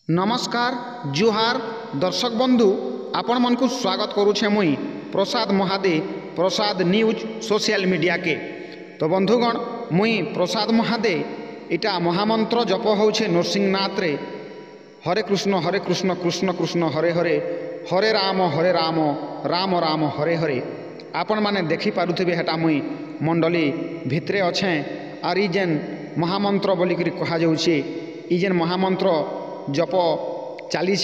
नमस्कार जुहार दर्शक बंधु आपण मन को स्वागत करुछे मुई प्रसाद महादे प्रसाद न्यूज सोशल मीडिया के। तो बंधुगण मुई प्रसाद महादे इटा महामंत्र जप होछे नरसिंहनाथ रे हरे कृष्ण कृष्ण कृष्ण हरे हरे हरे राम राम राम हरे हरे। आपण माने देखि पारुथिबे हेटा मुई मंडली भितरे अच्छे आर ई जेन महामंत्र बोलिकरी कहा जाउछे ई जेन महामंत्र जप चली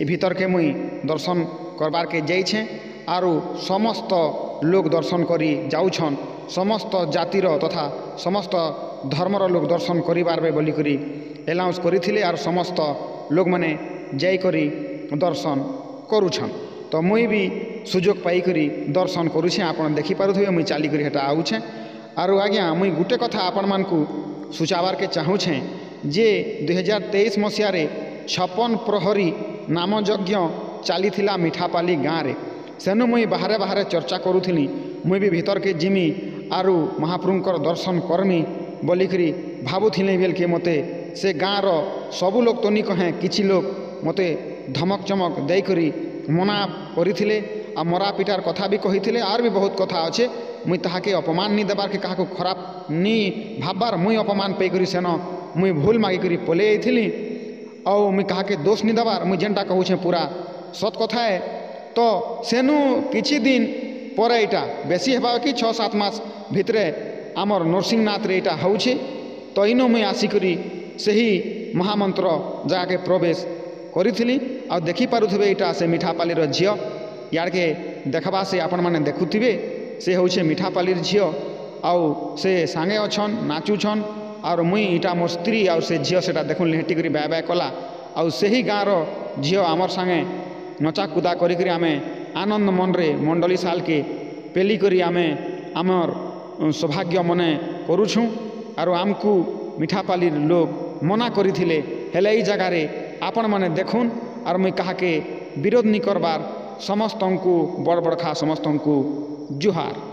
भीतर के मुई दर्शन करबार के जाइछे आरु समस्त लोग दर्शन करी जाउछन समस्त जातिर तथा समस्त धर्मर लोग दर्शन करिबारबे बोलिकरी एलाउंस करिथिले आर समस्त लोग माने जाई करी दर्शन करुछन। तो मुई भी सुजोग पाई करी दर्शन करुछे आपण देखि पारुथिबे मुई चाली करी हेटा आउछे आरु आज्ञा मुई गुटे कथा आपण मानकू सुचाबार के चाहूछे जे 2023 मसीह 56 प्रहरी नाम यज्ञ चली मिठापाली गाँव रे सेनु मुई बाहरे बाहरे चर्चा करूथली मुई भी भीतर के जिमी आरु महाप्रभुंकर दर्शन करमी बोलिकरी भावुथिले बेल के मते से गाँव रो सबु लोग तो नी कहे किछि लोग मते धमक चमक देकरी मना करिथिले आ मरा पिटार कथा भी कहिथिले आर भी बहुत कथा अच्छे मुई ताहाके अपमान नी देबार के काहाको खराब नी भाबार मुई अपमान पेकरी सेन मुई भूल मागिकरी पले आइथिली और मुई काहाके दोष नी देबार मुई जेनटा कहूछे पूरा सत कथा है। तो सेनु किछि दिन पर एटा बेसी हेबा कि 6-7 मास भितरे आमर नरसिंहनाथ रे एटा होउछे। तो इनो मुई आसिकरी सही महामंत्र जाके प्रवेश करिथिली आ देखि पारुथिबे एटा से मिठापालीर झियो यार के देखबा से आपण माने देखुथिबे से होउछे मिठापालीर झियो आउ से सांगे अछन नाचुछन और मुई इटा मोर स्त्री और से झियो सेटा देखुन लेहटी करी बाय बाय कला और सही गाँव झियो आमर संगे नचा कुदा करी आमे आनंद मन रे मंडली साल के पेली करी आमे आमर सौभाग्य मने करुछुं और आमकू मिठापाली लोग मना करिथिले हेले ई जगह रे आपण माने देखुन और मुई काहाके विरोध नी करबार समस्तंकु बड़ बड़खा समस्तंकु जुहार।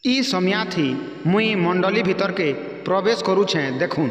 ई समया थी मुई मंडली भीतर के प्रवेश करूछे देखून।